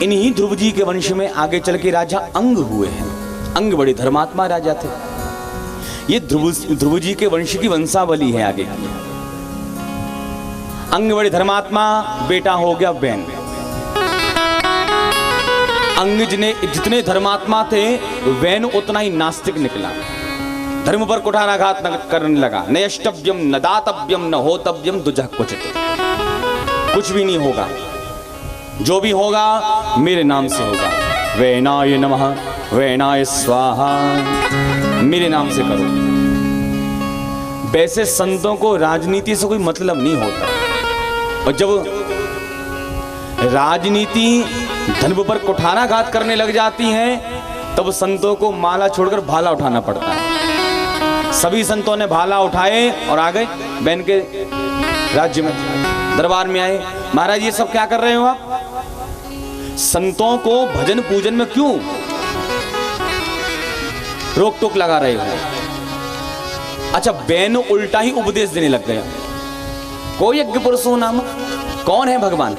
इन्हीं ध्रुव जी के वंश में आगे चल के राजा अंग हुए हैं। अंग बड़े धर्मात्मा राजा थे। ये ध्रुव जी के वंश की वंशावली है आगे की। अंग बड़े धर्मात्मा, बेटा हो गया वैन। अंग जितने धर्मात्मा थे, वैन उतना ही नास्तिक निकला। धर्म पर कुठाराघात करने लगा। न यष्टव्यम न दातव्यम न होतव्यम दुजः क्वचित्। कुछ भी नहीं होगा, जो भी होगा मेरे नाम से होगा। वैनाय नमः, वैनाय स्वाहा, मेरे नाम से करो। वैसे संतों को राजनीति से कोई मतलब नहीं होता, और जब राजनीति धर्म पर कुठाराघात करने लग जाती है, तब संतों को माला छोड़कर भाला उठाना पड़ता है। सभी संतों ने भाला उठाए और आ गए बैन के राज्य में, दरबार में आए। महाराज ये सब क्या कर रहे हो आप? संतों को भजन पूजन में क्यों रोक टोक लगा रहे हो? अच्छा, बैन उल्टा ही उपदेश देने लग गया। कोई यज्ञ पुरुषो नाम, कौन है भगवान?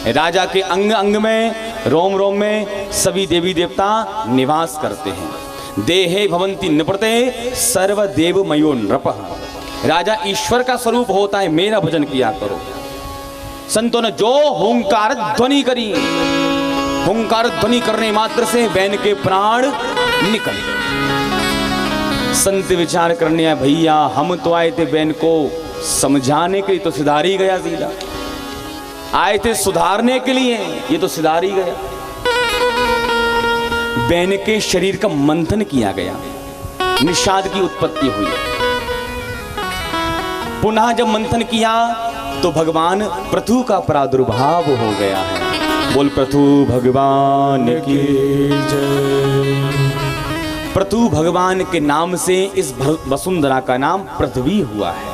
राजा के अंग अंग में, रोम रोम में सभी देवी देवता निवास करते हैं। देहे भवंती निपते सर्वदेव मयो नृपः। राजा ईश्वर का स्वरूप होता है, मेरा भजन किया करो। संतों ने जो हुंकार ध्वनि करी, हुंकार ध्वनि करने मात्र से बैन के प्राण निकल गए। संत विचार करने आए, भैया हम तो आए थे बैन को समझाने के लिए, तो सुधार ही गया। सीधा आए थे सुधारने के लिए, ये तो सुधार ही गया। बैन के शरीर का मंथन किया गया, निषाद की उत्पत्ति हुई। पुनः जब मंथन किया तो भगवान पृथु का प्रादुर्भाव हो गया है। बोल पृथु भगवान की जय। पृथु भगवान के नाम से इस वसुंधरा का नाम पृथ्वी हुआ है।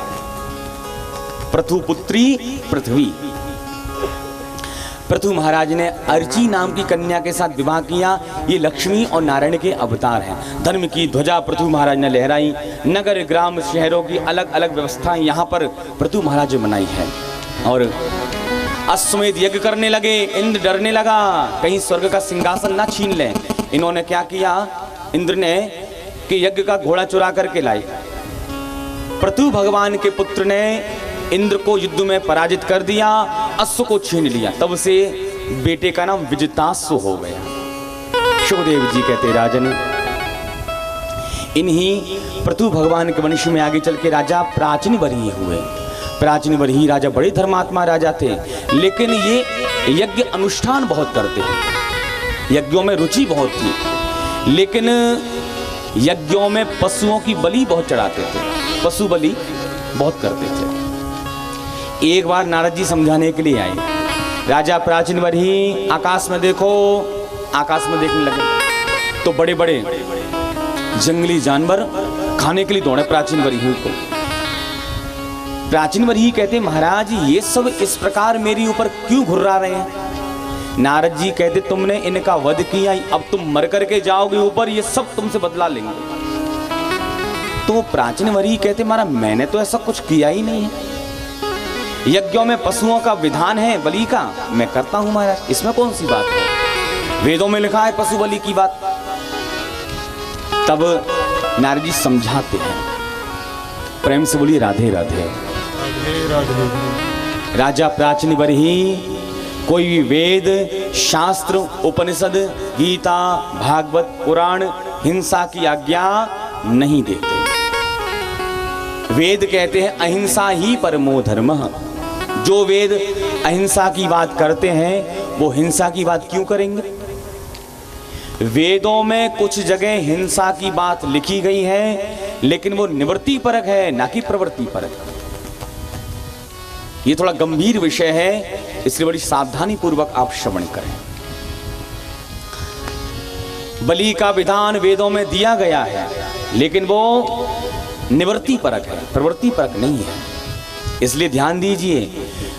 पृथु पुत्री पृथ्वी। पृथु महाराज ने अर्ची नाम की कन्या के साथ विवाह किया। ये लक्ष्मी और नारायण के अवतार हैं। धर्म की ध्वजा पृथु महाराज ने लहराई। नगर ग्राम शहरों की अलग अलग व्यवस्थाएं यहाँ पर पृथु महाराज ने बनाई है। और अश्वमेध यज्ञ करने लगे। इंद्र डरने लगा कहीं स्वर्ग का सिंहासन ना छीन लें। इन्होंने क्या किया, इंद्र ने कि यज्ञ का घोड़ा चुरा करके लाए। पृथु भगवान के पुत्र ने इंद्र को युद्ध में पराजित कर दिया, अश्व को छीन लिया। तब से बेटे का नाम विजिताश्व हो गया। सुखदेव जी कहते, राजन इन्हीं पृथु भगवान के वंश में आगे चल के राजा प्राचीन वरही हुए। प्राचीन वरही राजा बड़े धर्मात्मा राजा थे, लेकिन ये यज्ञ अनुष्ठान बहुत करते हैं, यज्ञों में रुचि बहुत थी। लेकिन यज्ञों में पशुओं की बलि बहुत चढ़ाते थे, पशु बलि बहुत करते थे। एक बार नारद जी समझाने के लिए आए। राजा प्राचीन वरही आकाश में देखो, आकाश में देखने लगे तो बड़े बड़े जंगली जानवर खाने के लिए दौड़े प्राचीन वरही को। प्राचीन वरही कहते, महाराज ये सब इस प्रकार मेरी ऊपर क्यों घुर्रा रहे हैं? नारद जी कहते, तुमने इनका वध किया, अब तुम मर करके जाओगे ऊपर, ये सब तुमसे बदला लेंगे। तो प्राचीन वरही कहते, महाराज मैंने तो ऐसा कुछ किया ही नहीं है। यज्ञों में पशुओं का विधान है बलि का, मैं करता हूं महाराज, इसमें कौन सी बात है? वेदों में लिखा है पशु बलि की बात। तब नारद जी समझाते हैं, प्रेम से बोलिए राधे राधे। राजा प्राचीन वरही कोई भी वेद शास्त्र उपनिषद गीता भागवत पुराण हिंसा की आज्ञा नहीं देते। वेद कहते हैं अहिंसा ही परमो धर्मः। जो वेद अहिंसा की बात करते हैं वो हिंसा की बात क्यों करेंगे? वेदों में कुछ जगह हिंसा की बात लिखी गई है, लेकिन वो निवृत्ति परक है, ना कि प्रवृत्ति परक। ये थोड़ा गंभीर विषय है, इसलिए बड़ी सावधानी पूर्वक आप श्रवण करें। बलि का विधान वेदों में दिया गया है, लेकिन वो निवृत्ति परक है, प्रवृत्ति परक नहीं है। इसलिए ध्यान दीजिए,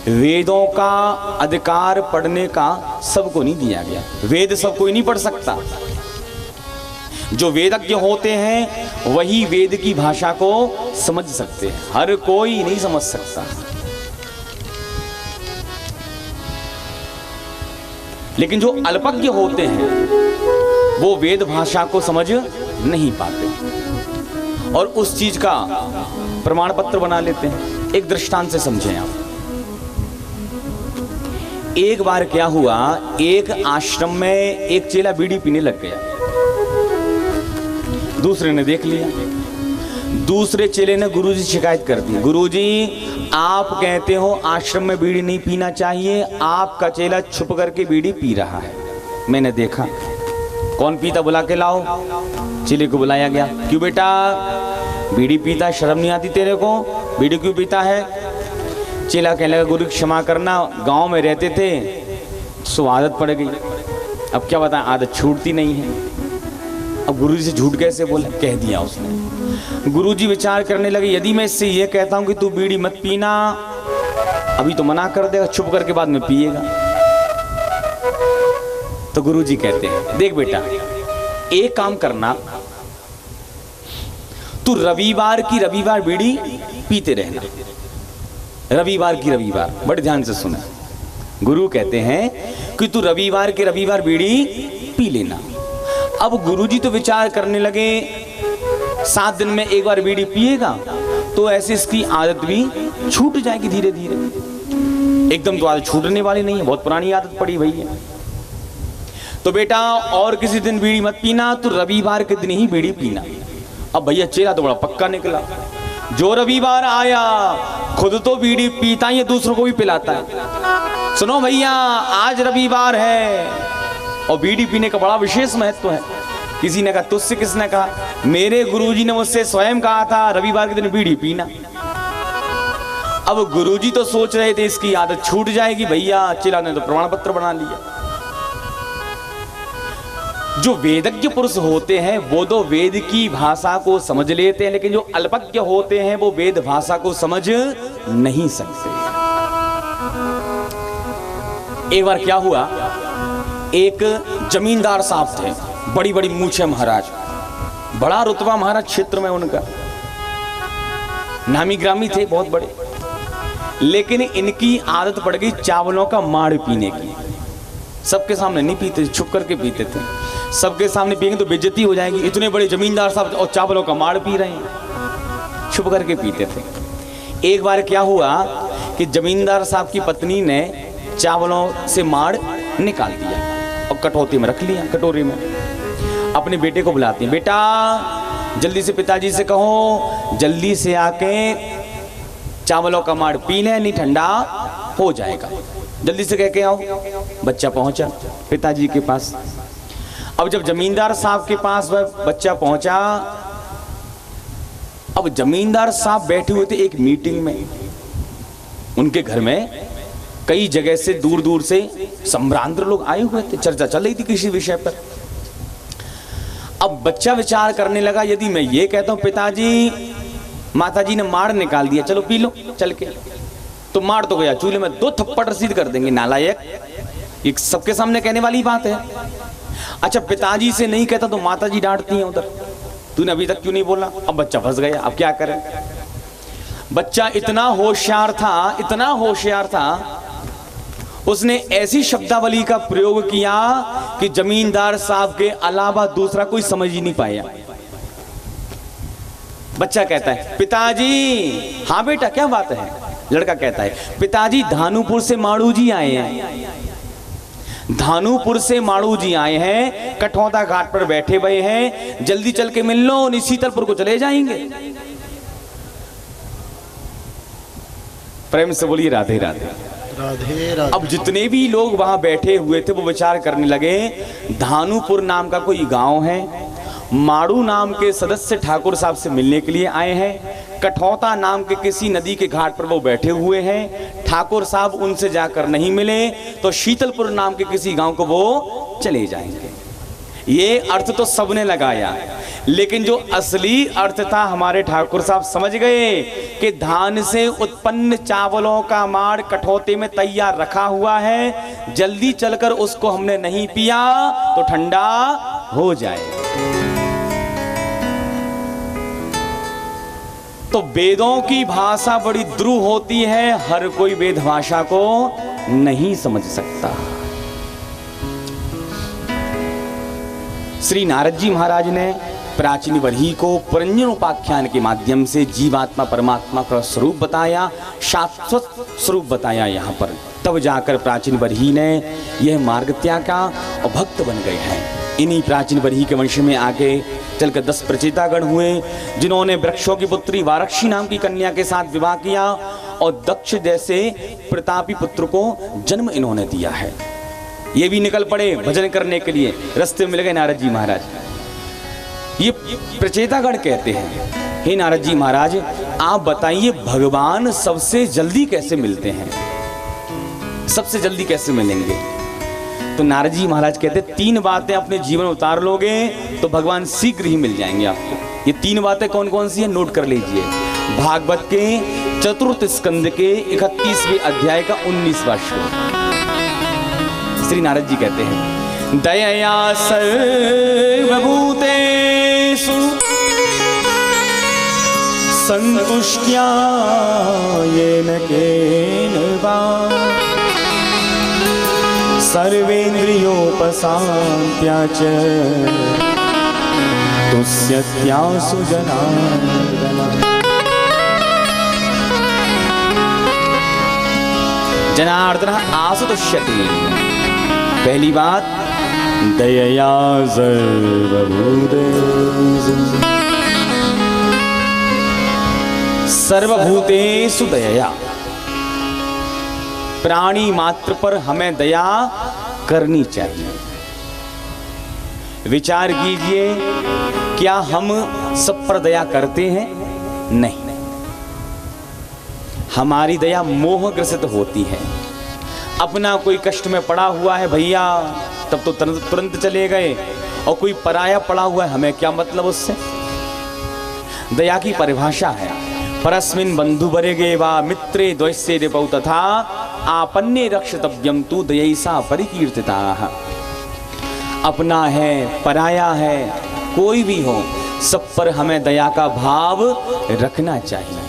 वेदों का अधिकार पढ़ने का सबको नहीं दिया गया। वेद सब कोई नहीं पढ़ सकता। जो वेदज्ञ होते हैं वही वेद की भाषा को समझ सकते हैं, हर कोई नहीं समझ सकता। लेकिन जो अल्पज्ञ होते हैं वो वेद भाषा को समझ नहीं पाते और उस चीज का प्रमाण पत्र बना लेते हैं। एक दृष्टांत से समझें आप। एक बार क्या हुआ, एक आश्रम में एक चेला बीड़ी पीने लग गया। दूसरे ने देख लिया। दूसरे चेले ने गुरुजी से शिकायत कर दी, गुरुजी आप कहते हो आश्रम में बीड़ी नहीं पीना चाहिए, आपका चेला छुप करके बीड़ी पी रहा है। मैंने देखा। कौन पीता, बुला के लाओ। चेले को बुलाया गया। क्यों बेटा बीड़ी पीता, शर्म नहीं आती तेरे को, बीड़ी क्यों पीता है? चेला कहने लगा, गुरु क्षमा करना, गांव में रहते थे सो आदत पड़ गई, अब क्या बताएं आदत छूटती नहीं है। अब गुरुजी से झूठ कैसे बोले, कह दिया उसने। गुरुजी विचार करने लगे, यदि मैं इससे ये कहता हूं कि तू बीड़ी मत पीना, अभी तो मना कर देगा, छुप करके बाद में पिएगा। तो गुरुजी कहते हैं, देख बेटा एक काम करना, तू रविवार की रविवार बीड़ी पीते रहना, रविवार की रविवार। बड़े ध्यान से सुना। गुरु कहते हैं कि तू रविवार के रविवार बीड़ी पी लेना। अब गुरुजी तो विचार करने लगे 7 दिन में एक बार बीड़ी पिएगा तो ऐसे इसकी आदत भी छूट जाएगी धीरे धीरे। एकदम तो आदत छूटने वाली नहीं है, बहुत पुरानी आदत पड़ी हुई है। तो बेटा और किसी दिन बीड़ी मत पीना, तो रविवार के दिन ही बीड़ी पीना। अब भैया चेला तो बड़ा पक्का निकला। जो रविवार आया खुद तो बीड़ी पीता ही, दूसरों को भी पिलाता है। सुनो भैया आज रविवार है और बीड़ी पीने का बड़ा विशेष महत्व है। किसी ने कहा, तुझसे किसने कहा? मेरे गुरुजी ने मुझसे स्वयं कहा था रविवार के दिन बीड़ी पीना। अब गुरुजी तो सोच रहे थे इसकी आदत छूट जाएगी, भैया चेला ने तो प्रमाण पत्र बना लिया। जो वेदज्ञ पुरुष होते हैं वो तो वेद की भाषा को समझ लेते हैं, लेकिन जो अल्पज्ञ होते हैं वो वेद भाषा को समझ नहीं सकते। एक बार क्या हुआ, एक जमींदार साहब थे, बड़ी बड़ी मूछें महाराज, बड़ा रुतबा महाराज क्षेत्र में उनका, नामी ग्रामी थे बहुत बड़े। लेकिन इनकी आदत पड़ गई चावलों का माड़ पीने की। सबके सामने नहीं पीते, छुप करके पीते थे। सबके सामने पिएंगे तो बेइज्जती हो जाएगी, इतने बड़े जमींदार साहब और चावलों का माड़ पी रहे हैं, छुप करके पीते थे। एक बार क्या हुआ कि जमींदार साहब की पत्नी ने चावलों से माड़ निकाल दिया और कटोती में रख लिया, कटोरी में। अपने बेटे को बुलाती है, बेटा जल्दी से पिताजी से कहो जल्दी से आके चावलों का माड़ पी ले, नहीं ठंडा हो जाएगा, जल्दी से कह के आओ। बच्चा पहुंचा पिताजी के पास। अब जब जमींदार साहब के पास वह बच्चा पहुंचा, अब जमींदार साहब बैठे हुए थे एक मीटिंग में। उनके घर में कई जगह से दूर दूर से सम्भ्रांत लोग आए हुए थे, चर्चा चल रही थी किसी विषय पर। अब बच्चा विचार करने लगा, यदि मैं ये कहता हूं पिताजी माताजी ने माड़ निकाल दिया, चलो पी लो चल के, तो मार तो गया चूल्हे में, 2 थप्पड़ रसीद कर देंगे नालायक। ये सबके सामने कहने वाली बात है। अच्छा पिताजी से नहीं कहता तो माताजी डांटती हैं उधर, तूने अभी तक क्यों नहीं बोला? अब बच्चा फंस गया, अब क्या करें? बच्चा इतना होशियार था, इतना होशियार था, उसने ऐसी शब्दावली का प्रयोग किया कि जमींदार साहब के अलावा दूसरा कोई समझ ही नहीं पाया। बच्चा कहता है पिताजी। हाँ बेटा क्या बात है? लड़का कहता है पिताजी धानुपुर से माड़ू जी आए हैं, धानुपुर से माड़ू जी आए हैं, कठौता घाट पर बैठे हुए हैं, जल्दी चल के मिल लो, नहीं शीतलपुर को चले जाएंगे। प्रेम से बोलिए राधे राधे। राधे राधे। अब जितने भी लोग वहां बैठे हुए थे वो विचार करने लगे, धानुपुर नाम का कोई गांव है, माड़ू नाम के सदस्य ठाकुर साहब से मिलने के लिए आए हैं, कठौता नाम के किसी नदी के घाट पर वो बैठे हुए हैं, ठाकुर साहब उनसे जाकर नहीं मिले तो शीतलपुर नाम के किसी गांव को वो चले जाएंगे। ये अर्थ तो सबने लगाया, लेकिन जो असली अर्थ था हमारे ठाकुर साहब समझ गए कि धान से उत्पन्न चावलों का माड़ कठौते में तैयार रखा हुआ है, जल्दी चलकर उसको हमने नहीं पिया तो ठंडा हो जाए। तो वेदों की भाषा बड़ी द्रुह होती है, हर कोई वेद भाषा को नहीं समझ सकता। श्री नारद जी महाराज ने प्राचीन बरही को पुरंजन उपाख्यान के माध्यम से जीवात्मा परमात्मा का स्वरूप बताया, शाश्वत स्वरूप बताया यहाँ पर। तब जाकर प्राचीन बरही ने यह मार्ग त्यागा और भक्त बन गए हैं। इन्हीं प्राचीन बरही के वंश में आगे चलकर 10 प्रचेतागण हुए, जिन्होंने वृक्षों की पुत्री वारक्षी नाम की कन्या के साथ विवाह किया और दक्ष जैसे प्रतापी पुत्र को जन्म इन्होंने दिया है। ये भी निकल पड़े भजन करने के लिए, रास्ते में मिल गए नारद जी महाराज। ये प्रचेतागण कहते हैं, हे नारद जी महाराज आप बताइए भगवान सबसे जल्दी कैसे मिलते हैं, सबसे जल्दी कैसे मिलेंगे? तो नारद जी महाराज कहते 3 बातें अपने जीवन में उतार लोगे तो भगवान शीघ्र ही मिल जाएंगे आपको। ये 3 बातें कौन कौन सी है नोट कर लीजिए। भागवत के 4th स्कंद के 31वें अध्याय का 19वां श्लोक। श्री नारद जी कहते हैं, दयया सर्वभूतेषु संतुष्ट्या येन केन वा सर्वेन्द्रियोपशान्त्या च तुष्यत्यासु जनार्दन। जनार्दन आसु तुष्यति। पहली बात दयया सर्वभूतेषु, सर्वभूतेषु दयया, प्राणी मात्र पर हमें दया करनी चाहिए। विचार कीजिए, क्या हम सब पर दया करते हैं? नहीं, हमारी दया मोह ग्रसित होती है। अपना कोई कष्ट में पड़ा हुआ है भैया तब तो तुरंत चले गए, और कोई पराया पड़ा हुआ है हमें क्या मतलब उससे। दया की परिभाषा है, परस्मिन् बंधु बरेगे वा मित्रे द्वैष्ये रिपौ तथा आपन्ने रक्षतव्यम तु दयैसा परिकीर्तिताः। अपना है पराया है कोई भी हो, सब पर हमें दया का भाव रखना चाहिए।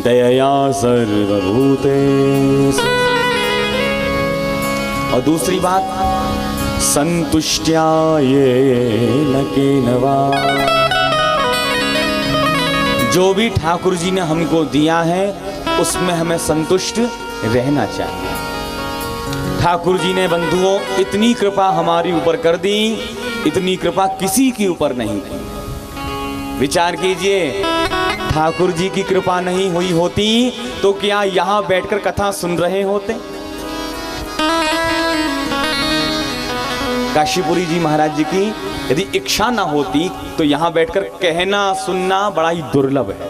दयया सर्वभूतेषु। और दूसरी बात संतुष्ट्या येन केन वा, जो भी ठाकुर जी ने हमको दिया है उसमें हमें संतुष्ट रहना चाहिए। ठाकुर जी ने बंधुओं इतनी कृपा हमारी ऊपर कर दी, इतनी कृपा किसी के ऊपर नहीं की। विचार कीजिए, ठाकुर जी की कृपा नहीं हुई होती तो क्या यहां बैठकर कथा सुन रहे होते? काशीपुरी जी महाराज जी की यदि इच्छा ना होती तो यहां बैठकर कहना सुनना बड़ा ही दुर्लभ है।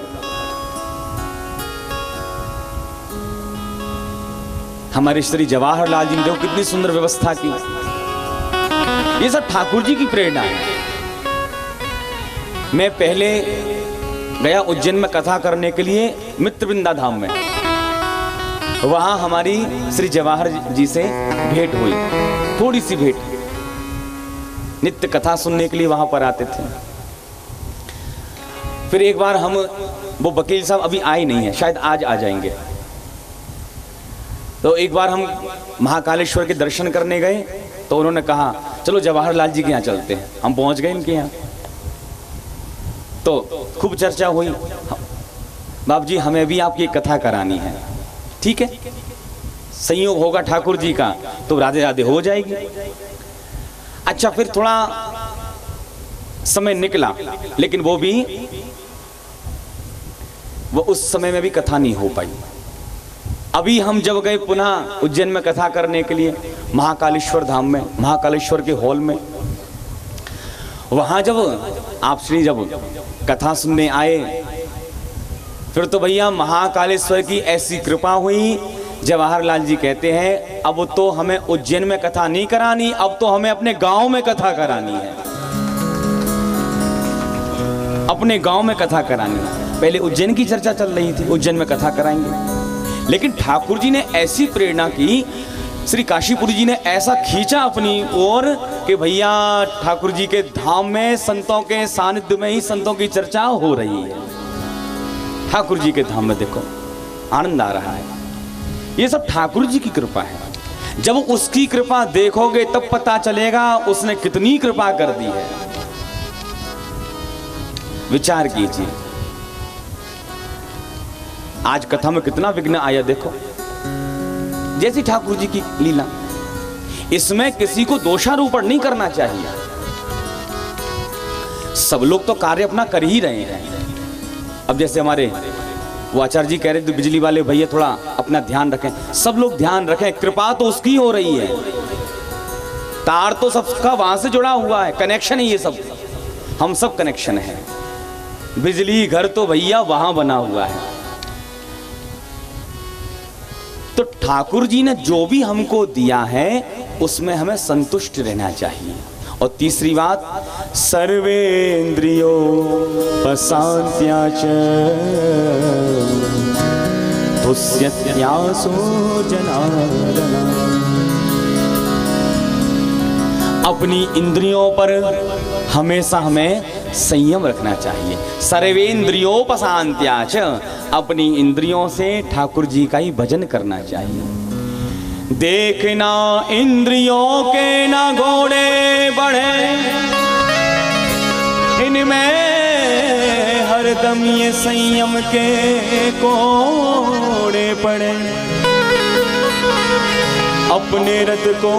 हमारे श्री जवाहरलाल जी ने देखो कितनी सुंदर व्यवस्था की। ये सब ठाकुर जी की प्रेरणा है। मैं पहले गया उज्जैन में कथा करने के लिए मित्रवृंदा धाम में, वहां हमारी श्री जवाहर जी से भेंट हुई, थोड़ी सी भेंट। नित्य कथा सुनने के लिए वहां पर आते थे। फिर एक बार हम, वो वकील साहब अभी आए नहीं है, शायद आज आ जाएंगे, तो एक बार हम महाकालेश्वर के दर्शन करने गए तो उन्होंने कहा चलो जवाहरलाल जी के यहाँ चलते हैं। हम पहुंच गए इनके यहाँ, तो खूब चर्चा हुई। बाप जी हमें भी आपकी कथा करानी है। ठीक है, संयोग होगा ठाकुर जी का तो राधे राधे हो जाएगी। अच्छा, फिर थोड़ा समय निकला, लेकिन वो उस समय में भी कथा नहीं हो पाई। अभी हम जब गए पुनः उज्जैन में कथा करने के लिए महाकालेश्वर धाम में, महाकालेश्वर के हॉल में, वहां जब आप श्री जब कथा सुनने आए, फिर तो भैया महाकालेश्वर की ऐसी कृपा हुई। जवाहरलाल जी कहते हैं अब तो हमें उज्जैन में कथा नहीं करानी, अब तो हमें अपने गांव में कथा करानी है, अपने गांव में कथा करानी है। पहले उज्जैन की चर्चा चल रही थी, उज्जैन में कथा कराएंगे, लेकिन ठाकुर जी ने ऐसी प्रेरणा की, श्री काशीपुरी जी ने ऐसा खींचा अपनी ओर कि भैया ठाकुर जी के धाम में संतों के सानिध्य में ही संतों की चर्चा हो रही है। ठाकुर जी के धाम में देखो आनंद आ रहा है। ये सब ठाकुर जी की कृपा है। जब उसकी कृपा देखोगे तब पता चलेगा उसने कितनी कृपा कर दी है। विचार कीजिए। आज कथा में कितना विघ्न आया देखो, जैसी ठाकुर जी की लीला। इसमें किसी को दोषारोपण नहीं करना चाहिए। सब लोग तो कार्य अपना कर ही रहे हैं। अब जैसे हमारे वो आचार्य जी कह रहे थे बिजली वाले भैया थोड़ा अपना ध्यान रखें, सब लोग ध्यान रखें, कृपा तो उसकी हो रही है। तार तो सबका वहां से जुड़ा हुआ है, कनेक्शन है ये सब, हम सब कनेक्शन है। बिजली घर तो भैया वहां बना हुआ है। तो ठाकुर जी ने जो भी हमको दिया है उसमें हमें संतुष्ट रहना चाहिए। और तीसरी बात, सर्वेंद्रियो पशान्त्याच तुष्यत्यासो जनार्दन। अपनी इंद्रियों पर हमेशा हमें संयम रखना चाहिए। सर्वेंद्रियोपशान्त्याच, अपनी इंद्रियों से ठाकुर जी का ही भजन करना चाहिए। देखना इंद्रियों के ना घोड़े बढ़े, इनमें हरदम ये संयम के कोड़े पड़े। अपने रथ को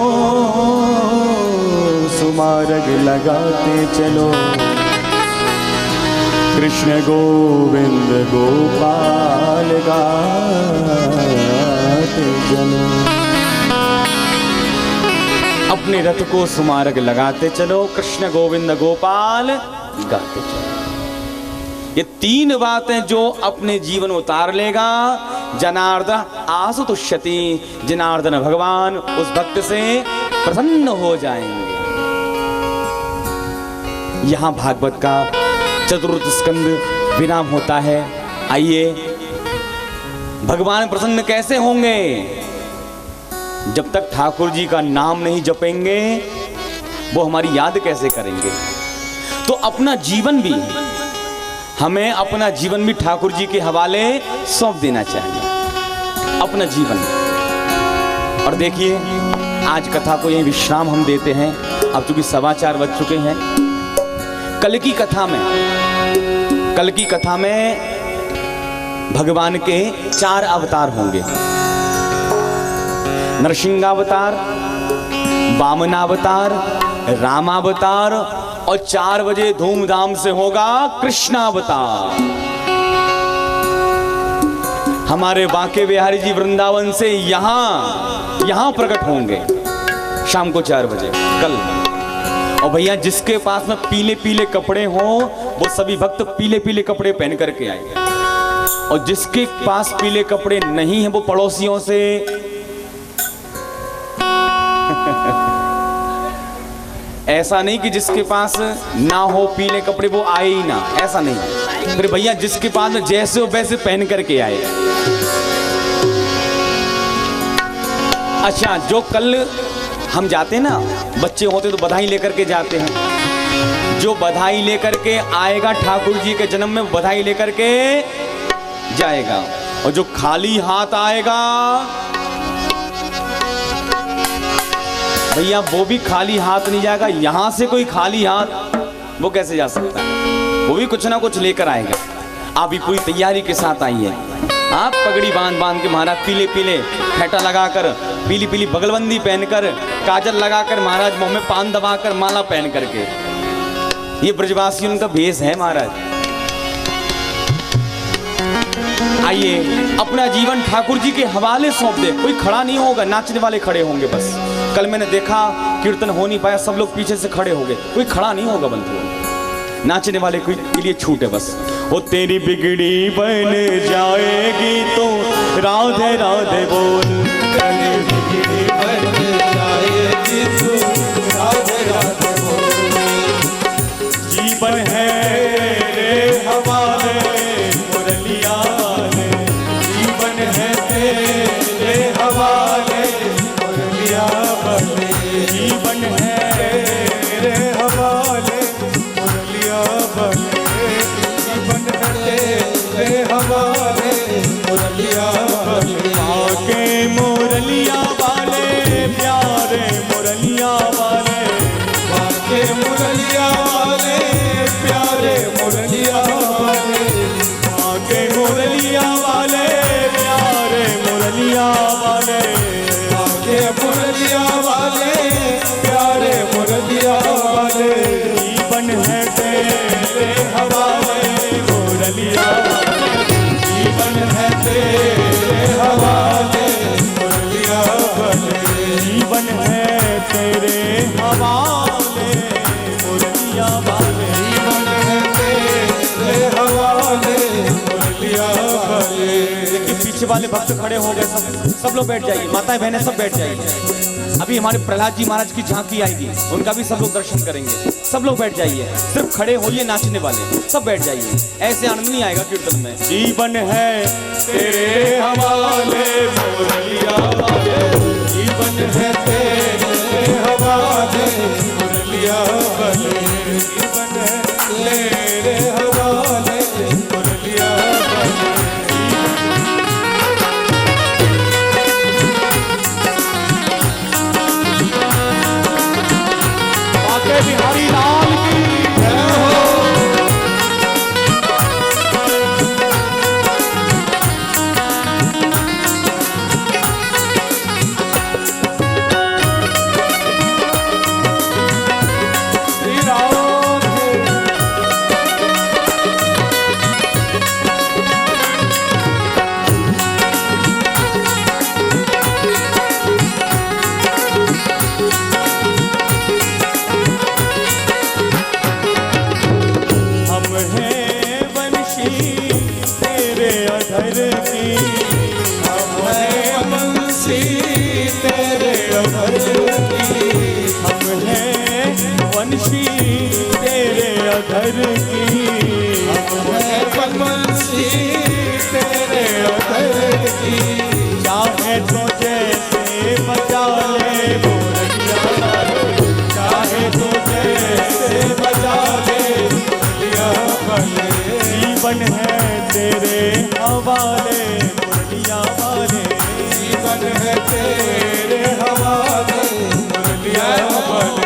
सुमारग लगाते चलो, कृष्ण गोविंद गोपाल गाते चलो। अपने रथ को सुमारग लगाते चलो, कृष्ण गोविंद गोपाल गाते चलो। ये तीन बातें जो अपने जीवन उतार लेगा, जनार्दन आसु तुष्यति, जनार्दन भगवान उस भक्त से प्रसन्न हो जाएंगे। यहां भागवत का चतुर्थ स्कंद विराम होता है। आइए, भगवान प्रसन्न कैसे होंगे? जब तक ठाकुर जी का नाम नहीं जपेंगे वो हमारी याद कैसे करेंगे? तो अपना जीवन भी, हमें अपना जीवन भी ठाकुर जी के हवाले सौंप देना चाहिए, अपना जीवन। और देखिए, आज कथा को यही विश्राम हम देते हैं। अब चूंकि 4:15 बज चुके हैं। कल की कथा में भगवान के 4 अवतार होंगे, नरसिंहावतार, वामनावतार, रामावतार, और 4 बजे धूमधाम से होगा कृष्णावतार। हमारे बांके बिहारी जी वृंदावन से यहां प्रकट होंगे शाम को 4 बजे कल। और भैया जिसके पास में पीले पीले कपड़े हों वो सभी भक्त पीले पीले कपड़े पहन करके आए, और जिसके पास पीले कपड़े नहीं है वो पड़ोसियों से ऐसा नहीं कि जिसके पास ना हो पीले कपड़े वो आए ही ना, ऐसा नहीं। फिर भैया जिसके पास में जैसे हो वैसे पहन करके आए। अच्छा, जो कल हम जाते ना, बच्चे होते तो बधाई लेकर के जाते हैं। जो बधाई लेकर के आएगा ठाकुर जी के जन्म में, बधाई लेकर के जाएगा। और जो खाली हाथ आएगा भैया वो भी खाली हाथ नहीं जाएगा। यहां से कोई खाली हाथ वो कैसे जा सकता है? वो भी कुछ ना कुछ लेकर आएगा। आप भी पूरी तैयारी के साथ आइए। आप पगड़ी बांध के महाराज पीले पीले फेटा लगाकर, पीली पीली बगलबंदी पहनकर, काजल लगाकर, महाराज मुंह में पान दबाकर, माला पहन करके, ये ब्रजवासी उनका भेष है महाराज। आइए, अपना जीवन ठाकुर जी के हवाले सौंप दे। कोई खड़ा नहीं होगा, नाचने वाले खड़े होंगे बस। कल मैंने देखा कीर्तन हो नहीं पाया, सब लोग पीछे से खड़े हो गए, कोई खड़ा नहीं होगा बंधु। नाचने वाले के लिए छूट है बस। वो तेरी बिगड़ी बन जाएगी तो राधे राधे बोल, तेरी बिगड़ी बन जाएगी तो राधे राधे बोल। जीवन है रे हमारे मुरलिया ने, जीवन है तेरे हवाले मुरलिया बने, जीवन है रे हवाले मुरलिया बने, जीवन है तेरे हवाले मुरलिया बने। आके मुरलिया वाले प्यारे मुरलिया भक्त खड़े हो गए, सब लोग बैठ जाइए, माताएं बहनें सब बैठ जाइए। अभी हमारे प्रहलाद जी महाराज की झांकी आएगी, उनका भी सब लोग दर्शन करेंगे। सब लोग बैठ जाइए, सिर्फ खड़े होइए नाचने वाले, सब बैठ जाइए, ऐसे आनंद नहीं आएगा कीर्तन में। जीवन है तेरे हवाले मुरलिया वाले, जीवन है तेरे हवाले मुरलिया वाले, जीवन है तेरे हवाले मुरलिया वाले। बाके बिहारी लाल की जय हो। चाहे तो जैसे बजा ले मुरलिया वाले, चाहे तो जैसे बजा ले मुरलिया वाले, जीवन है तेरे हवाले मुरलिया वाले, जीवन है तेरे हवाले मुरलिया वाले।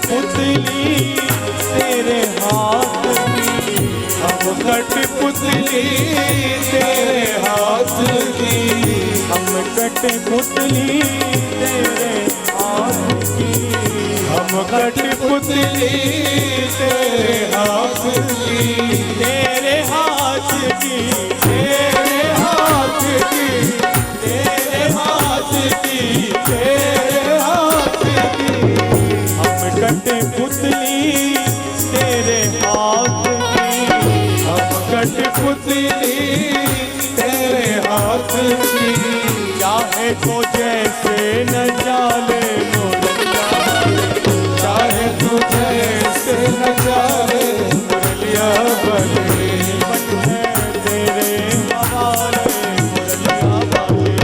पुतली तेरे हाथ की, हम कठपुतली तेरे हाथ की, हम कठपुतली तेरे हाथ की, हम कठपुतली तेरे हाथ की, तेरे हाथ की, तेरे हाथ की, तेरे हाथ की, तेरे हाथ की, कठपुतली तेरे हाथ की, हम कठपुतली तेरे हाथ की, चाहे तो जैसे न जाले मुरलिया वाले, चाहे तो जैसे न जाले मुरलिया वाले, जीवन है तेरे हवाले मुरलिया वाले,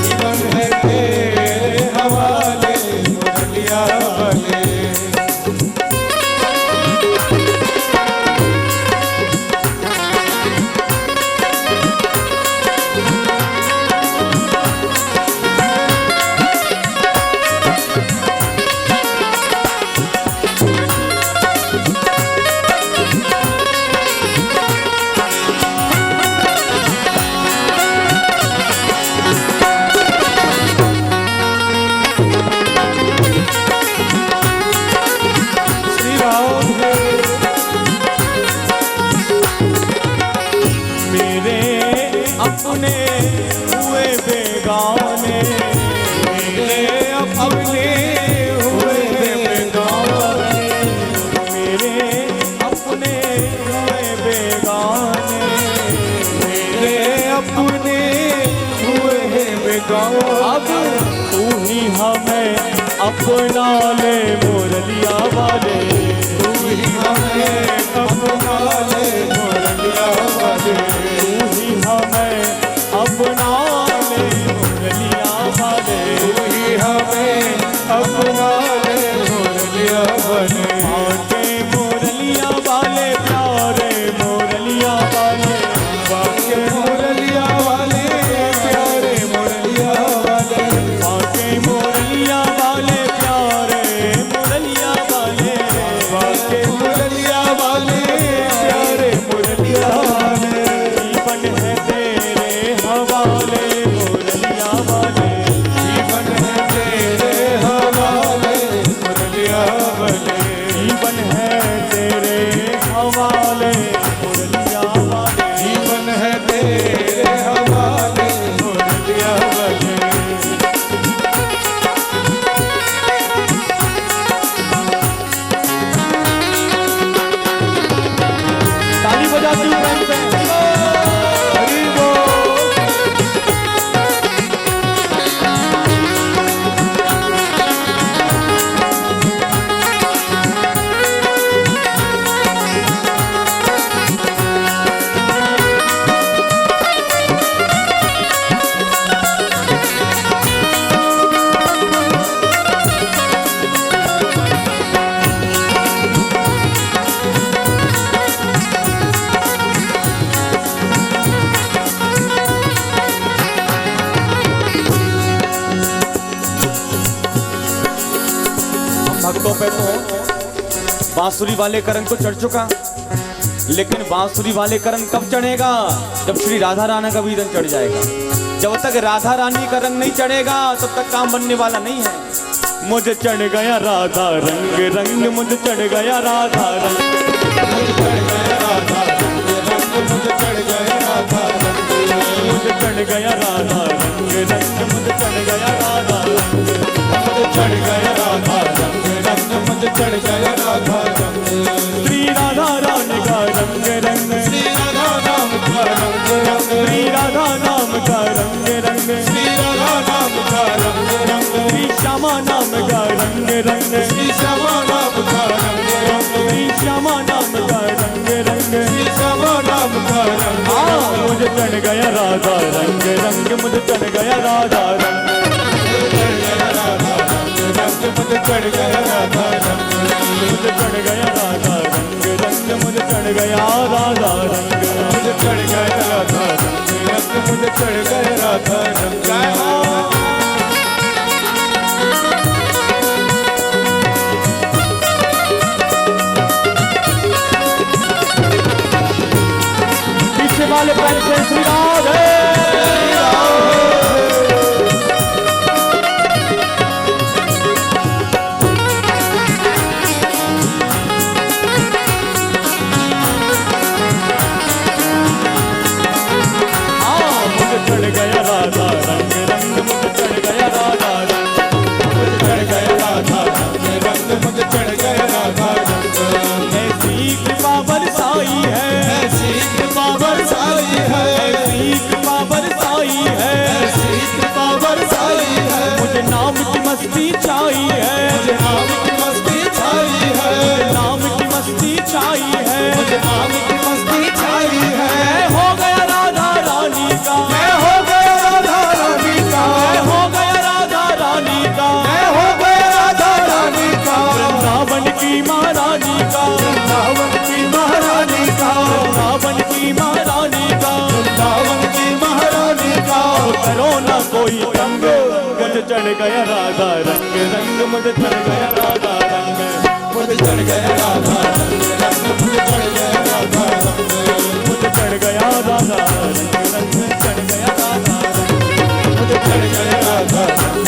जीवन है तेरे हवाले मुरलिया वाले। अब तू ही हमें अपना ले मुरलिया वाले, तू ही हमें अपना ले मुरलिया वाले, तू ही वाले मुरलिया वाले, बाके मुरलिया वाले प्यारे मुरलिया वाले, बाके मुरलिया वाले प्यारे मुरलिया वाले, बाके मुरलिया वाले प्यारे मुरलिया वाले, बाके मुरलिया वाले प्यारे मुरलिया वाले, जीवन है तेरे हवाले मुरलिया वाले, जीवन है तेरे हवाले मुरलिया वाले, जीवन है तेरे हवाले मुरलिया वाले, जीवन है तेरे हवाले मुरलिया वाले। ताली बजाती हूँ प्रेम से। हरि बोल। भक्तों पे तो बांसुरी वाले का रंग तो चढ़ चुका, लेकिन बांसुरी वाले का रंग कब चढ़ेगा? जब श्री राधा रानी का भी रंग चढ़ जाएगा। जब तक राधा रानी का रंग नहीं चढ़ेगा तब तक काम बनने वाला नहीं है। मुझे चढ़ गया राधा रंग, रंग मुझे चढ़ गया राधा रंग, मुझे चढ़ गया राधा रंग, मुझे चढ़ गया राधा रंग, मुझे चढ़ गया राधा रंग, रंग मुझे चढ़ गया राधा रंग, मुझे चढ़ गया राधा रंग, मुझे चढ़ गया राधा रंग। श्री राधा रानी का रंग रंग, श्री राधा नाम का रंग रंग, श्री राधा नाम का रंग रंग, श्री राधा नाम का रंग रंग, श्री श्यामा नाम का रंग रंग, श्री श्यामा नाम का रंग रंग, श्री श्यामा नाम का रंग रंग। श्री श्यामा नाम का रंग रंग। मुझे चढ़ गया राधा रंग रंग, मुझे चढ़ गया राधा रंग, मुझे चढ़ गया राधा रंग, मुझे चढ़ गया राधा रंग रंग, मुझे चढ़ गया राधा रंग, मुझे चढ़ गया राधा रंग, मुझे चढ़ गया राधा रंग। पीछे वाले पैर से श्री राधे चढ़ गया राधा रंग रंग, मुझे चढ़ गया राधा रंग, मुझे चढ़ गया राधा रंग, मुझे चढ़ गया राधा रंग। ऐसी कृपा बरसाई है, ऐसी कृपा बरसाई है, ऐसी कृपा बरसाई है, ऐसी कृपा बरसाई है। मुझे नाम की मस्ती चाहिए, मुझे नाम की मस्ती छाई है, नाम की मस्ती चाहिए, मुझे नाम की मस्ती छाई है। मैं हो गया राधा रानी का, मैं हो गया राधा रानी का, मैं हो गया राधा रानी का, मैं हो गया राधा रानी का, वृंदावन की महारानी का, वृंदावन की महारानी का, वृंदावन की महारानी का, वृंदावन की महारानी का। करो ना कोई तंग, मुझे चढ़ गया राधा रंग रंग, मुझे चढ़ गया राधा रंग, मुझे चढ़ गया राधा रंग, मुझे चढ़ गया राधा रंग, मुझे चढ़ गया राधा रंग रंग, चढ़ गया राधा रंग, मुझे चढ़ गया राधा रंग,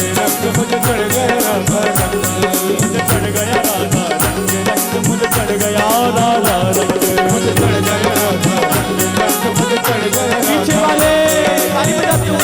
मुझे चढ़ गया राधा रंग, मुझे चढ़ गया राधा रंग रंग, मुझे चढ़ गया राधा रंग, मुझे चढ़ गया राधा रंग, मुझे चढ़ गया। पीछे वाले ताली बजाते हो।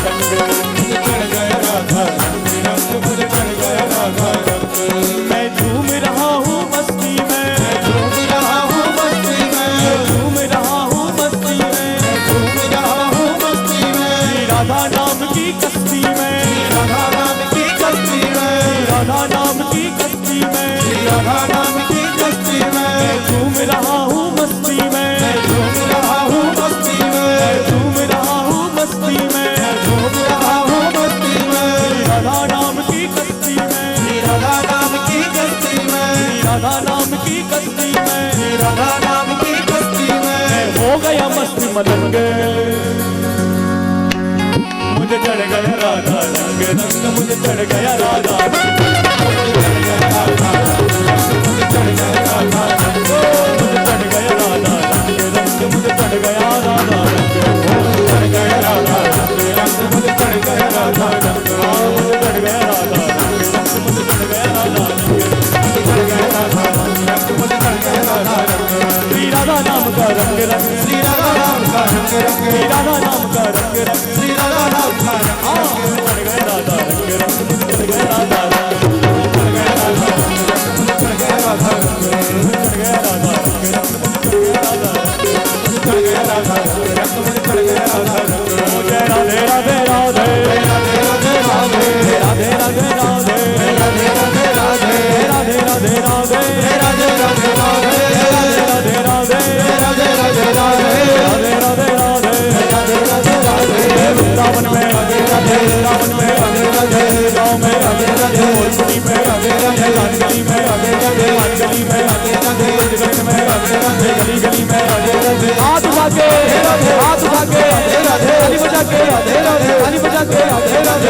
रंग, मुझे चढ़ गया राधा रंग, मुझे चढ़ गया राधा रंग। मैं झूम रहा हूँ मस्ती में, झूम रहा हूँ मस्ती में, झूम रहा हूँ मस्ती में, झूम रहा हूँ मस्ती में। राधा नाम की कश्ती में, राधा नाम की कश्ती में, राधा नाम की कश्ती में, राधा नाम की कश्ती में। झूम रहा हूँ मस्ती में, झूम रहा हूँ मस्ती में, झूम रहा हूँ मस्ती में, झूम रहा हूँ मस्ती में। राधा नाम की कश्ती में, राधा नाम की कश्ती में, राधा नाम की कश्ती में, राधा नाम की कश्ती में। हो गया मस्त मलंग, मुझे चढ़ गया राधा रंग, रंग मुझे चढ़ गया राधा रंग, मुझे चढ़ गया राधा रंग, मुझे चढ़ गया राधा रंग, मुझे चढ़ गया राधा रंग, रंग मुझे चढ़ गया राधा रंग, चढ़ गया राधा रंग, मुझे चढ़ गया राधा रंग, मुझे चढ़ गया राधा रंग, रंग मुझे चढ़ गया राधा रंग, चढ़ गया राधा रंग, मुझे चढ़ गया राधा रंग। श्री राधा नाम का रंग रंग, श्री राधा नाम का रंग रंग, श्री राधा नाम का रंग रंग, श्री राधा नाम का रंग रंग। चढ़ गया राधा रंग, रंग मुझे चढ़ गया राधा रंग, चढ़ गया राधा रंग, मुझे चढ़ गया राधा रंग, चढ़ गया राधा रंग, रंग मुझे चढ़ गया राधा रंग, चढ़ गया राधा रंग, मुझे चढ़ गया राधा रंग। मुझे राधे राधे राधे, राधे राधे राधे, राधे राधे राधे, राधे राधे राधे, राधे राधे राधे, राधे राधे राधे, राधे राधे, राधे राधे राधे, राधे राधे राधे, राधे राधे राधे। वृंदावन में, वृंदावन में, गाँव में, भोजपुरी में, अंजलि में, अंजलि में, गली में, गली में, हाथ उठा के, हाथ उठा के, ताली बजा के, ताली बजा के, राधे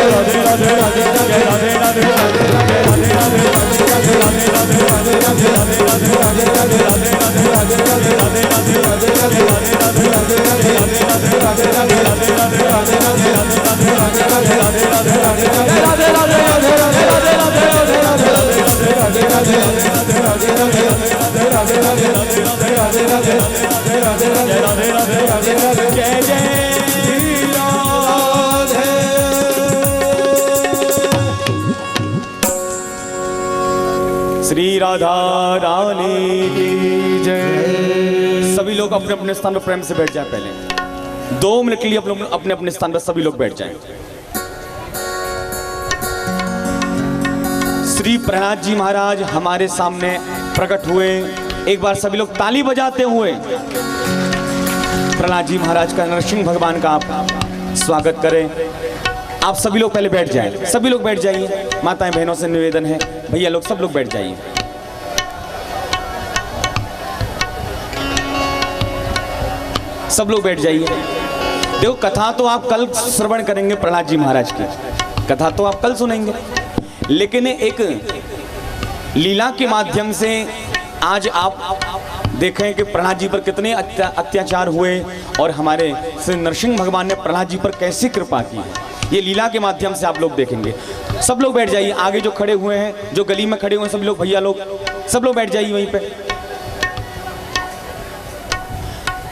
राधे राधे राधे राधे राधे राधे राधे राधे जय जय श्री राधा रानी की जय। सभी लोग अपने अपने स्थान पर प्रेम से बैठ जाए। पहले 2 मिनट के लिए अपने अपने स्थान पर सभी लोग बैठ जाएं। श्री प्रहलाद जी महाराज हमारे सामने प्रकट हुए। एक बार सभी लोग ताली बजाते हुए प्रहलाद जी महाराज का, नरसिंह भगवान का आप स्वागत करें। आप सभी लोग पहले बैठ जाएं, सभी लोग बैठ जाइए। माताएं बहनों से निवेदन है, भैया लोग सब लोग बैठ जाइए। सब लोग बैठ जाइए। देखो, कथा तो आप कल श्रवण करेंगे, प्रहलाद जी महाराज की कथा तो आप कल सुनेंगे, लेकिन एक लीला के माध्यम से आज आप देखें कि प्रहलाद जी पर कितने अत्याचार हुए और हमारे श्री नरसिंह भगवान ने प्रहलाद जी पर कैसी कृपा की है, ये लीला के माध्यम से आप लोग देखेंगे। सब लोग बैठ जाइए। आगे जो खड़े हुए हैं, जो गली में खड़े हुए हैं, सभी लोग, भैया लोग सब लोग बैठ जाइए वहीं पे।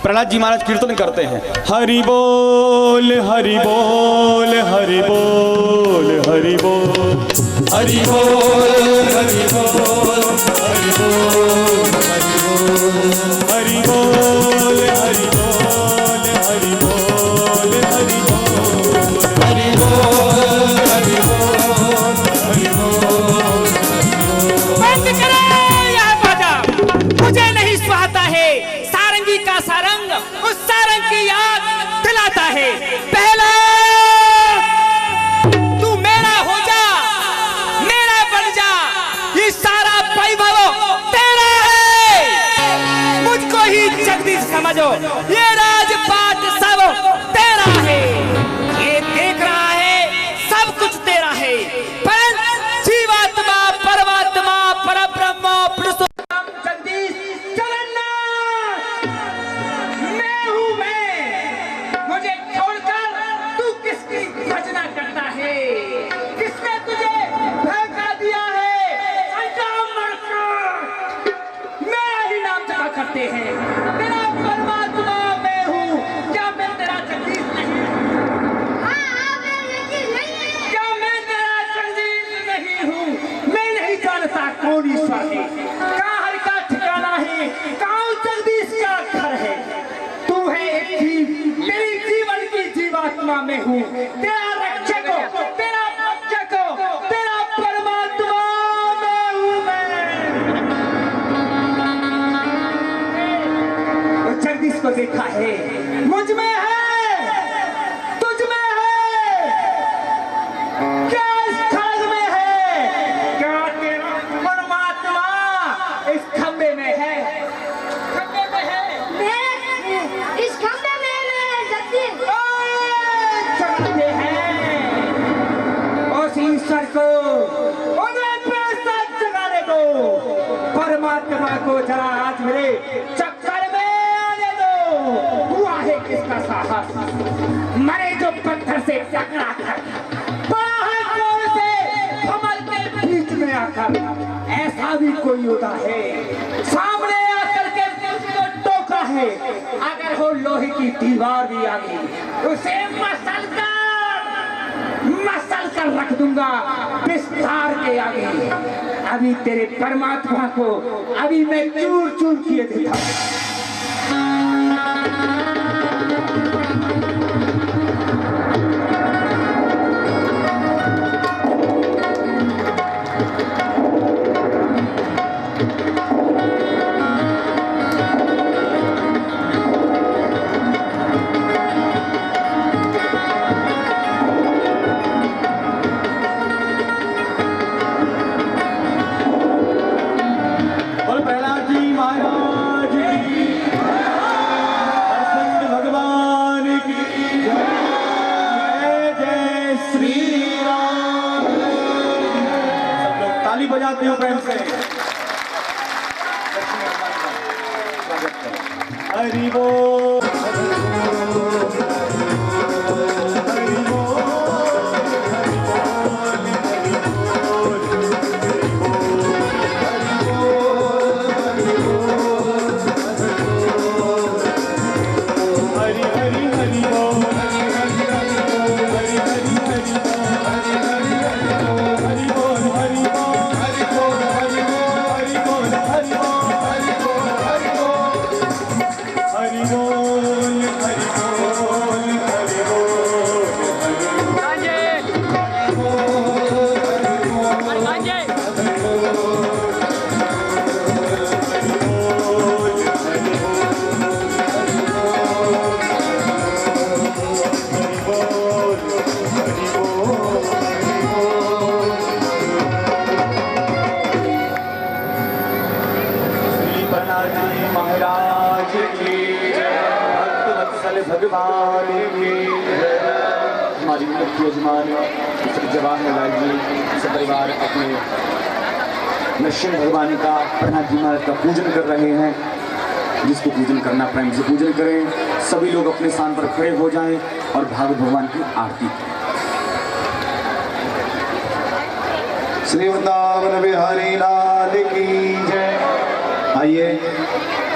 प्रहलाद जी महाराज कीर्तन करते हैं, हरि बोल हरि बोल हरि बोल हरि बोल हरि बोल हरि बोल हरि बोल हरि बोल हरि बोल हरि बोल हरि बोल हरि बोल हरि बोल हरि बोल। बंद करो यह बाजा, मुझे नहीं सुहाता है। सारंगी का सारंग उस सारंग की याद दिलाता है। पहला तू मेरा हो जा, मेरा बन जा, ये सारा वैभव तेरा हूँ, तेरा रक्षक हो, तेरा रक्षक हो, तेरा परमात्मा मैं हूँ मैं। तो जगदीश को देखा है, मुझ में है, तुझ में है, क्या इस खड़ग में है, क्या तेरा परमात्मा इस खंबे में है, खंबे में है। इस खंबे में जगदीश चढ़ते हैं उस ईश्वर को, उन्हें प्रसाद जगाने दो, परमात्मा को जरा आज मेरे चक्कर में आने दो। हुआ है किसका साहस, मरे जो पत्थर से टकरा कर, बड़ा है कौन से कमल के बीच में आकर, ऐसा भी कोई होता है सामने आकर के उसको टोका है, अगर वो लोहे की दीवार भी आ गई उसे मसल कर रख दूंगा विस्तार के आगे। अभी तेरे परमात्मा को अभी मैं चूर चूर किए देता हूं। बोल प्रहलाद जी महाराज की, हरचंद भगवान की जय, जय श्री राम। सब लोग ताली बजाते हो प्रेम से। हरि बोल, हरि बोल, हरि हरि हरि बोल, हरि हरि हरि बोल, हरि हरि हरि बोल, हरि हरि हरि बोल, हरि बोल हरि बोल, हरि बोल हरि बोल, हरि बोल हरि बोल, हरि बोल हरि बोल, हरि बोल हरि बोल, हरि महाराज की भक्त वत्सल भगवान की। हमारी मुख्य यजमान श्री जवाहरलाल जी सपरिवार अपने नरसिंह भगवान का प्रहलाद जी महाराज का पूजन कर रहे हैं। जिसको पूजन करना प्रेम से पूजन करें। सभी लोग अपने स्थान पर खड़े हो जाएं और भागवत भगवान की आरती करें। श्री वृंदावन बिहारी लाल की जय। आइए,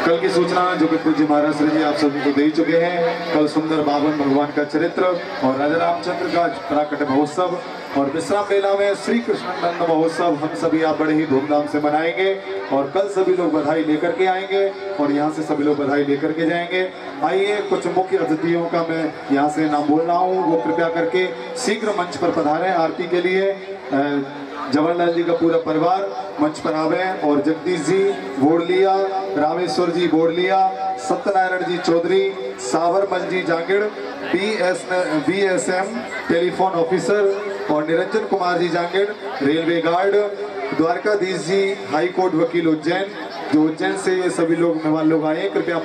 कल की सूचना जो कि पूज्य महाराज श्री जी आप सभी को दे चुके हैं। कल सुंदर बावन भगवान का चरित्र और राजा रामचंद्र का प्राकट महोत्सव और विश्राम मेला में श्री कृष्ण नंद महोत्सव हम सभी आप बड़े ही धूमधाम से मनाएंगे। और कल सभी लोग बधाई लेकर के आएंगे और यहाँ से सभी लोग बधाई लेकर के जाएंगे। आइए, कुछ मुख्य अतिथियों का मैं यहाँ से नाम बोल रहा हूँ, वो कृपया करके शीघ्र मंच पर पधारें आरती के लिए। जवाहरलाल जी का पूरा परिवार मंच पर आवे और जगदीश जी बोड़लिया, रामेश्वर जी बोड़लिया, सत्यनारायण जी चौधरी, साबरमल जी जांगिड़, BSM टेलीफोन ऑफिसर और निरंजन कुमार जी Jangid railway guard, Dwarkadhish ji high court वकील उज्जैन, जो उज्जैन से ये सभी लोग मेहमान लोग आए। कृपया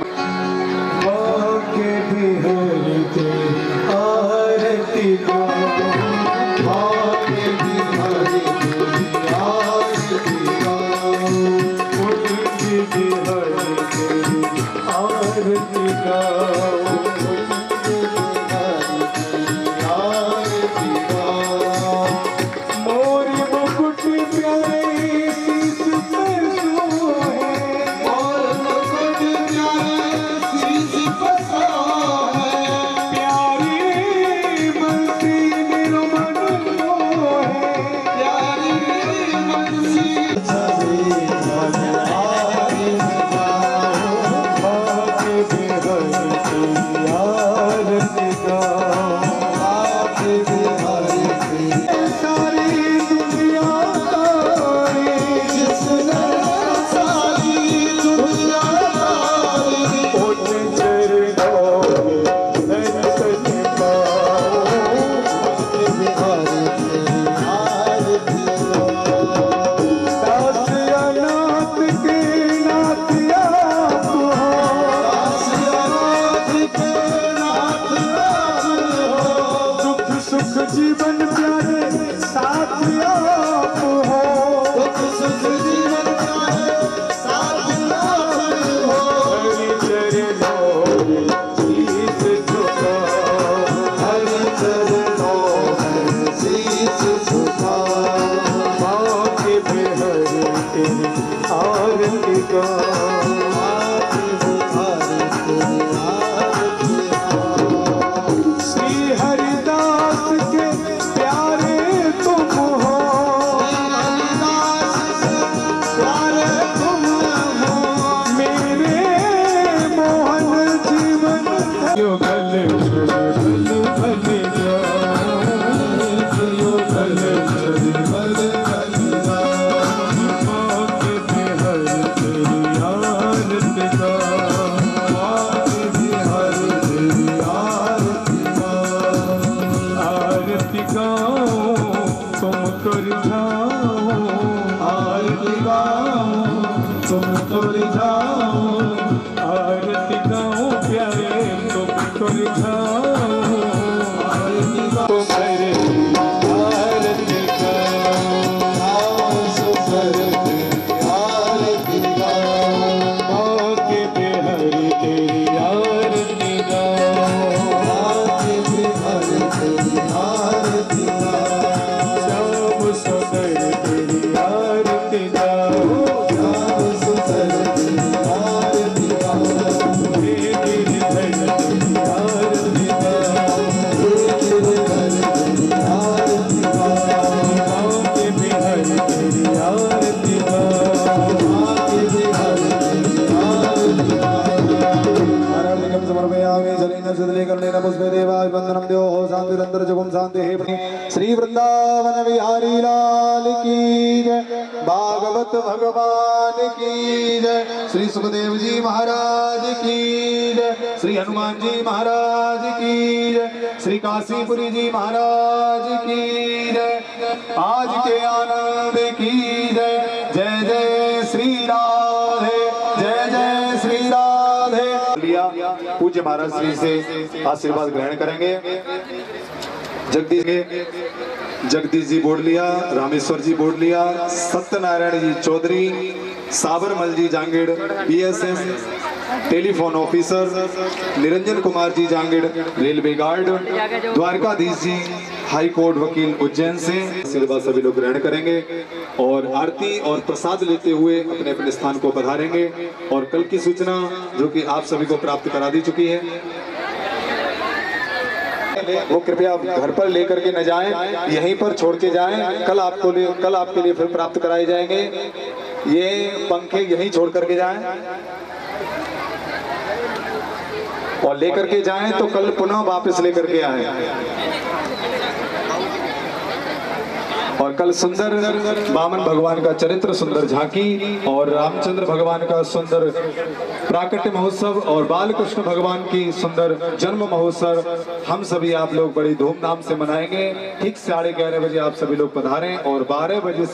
सुख जीवन प्यारे साथ आप हो, दुख सुख जीवन प्यारे साथ आप हो। हरि चरणों में शीश झुका, हरि चरणों में शीश झुका, माँ के बेहर तेरी आरती गा, श्री वृंदावन बिहारी लाल की जय, भागवत भगवान की जय, श्री सुखदेव जी महाराज की जय, श्री हनुमान जी महाराज की जय, श्री काशीपुरी जी महाराज की जय, आज के आनंद की जय। जय जय श्री राधे, जय जय श्री राधे। लिया पूज्य महाराज श्री से आशीर्वाद ग्रहण करेंगे। जगदीश जी बोर्ड लिया, रामेश्वर जी बोर्ड लिया, Satyanarayan ji Chaudhary, Sabarmal ji Jangid BSM telephone officer, Niranjan Kumar ji Jangid railway guard, Dwarkadhish ji high court वकील उज्जैन से आशीर्वाद सभी लोग ग्रहण करेंगे और आरती और प्रसाद लेते हुए अपने अपने स्थान को पधारेंगे। और कल की सूचना जो कि आप सभी को प्राप्त करा दी चुकी है, वो कृपया घर पर लेकर के न जाएं, यहीं पर छोड़ के जाएं। कल आपके लिए फिर प्राप्त कराए जाएंगे। ये पंखे यहीं छोड़ करके जाएं और लेकर के जाएं तो कल पुनः वापस लेकर के आए। और कल सुंदर वामन भगवान का चरित्र सुंदर झांकी और रामचंद्र भगवान का सुंदर प्राकट्य महोत्सव और बालकृष्ण भगवान की सुंदर जन्म महोत्सव हम सभी आप लोग बड़ी धूमधाम से मनाएंगे। ठीक 11:30 बजे आप सभी लोग पधारें और 12 बजे से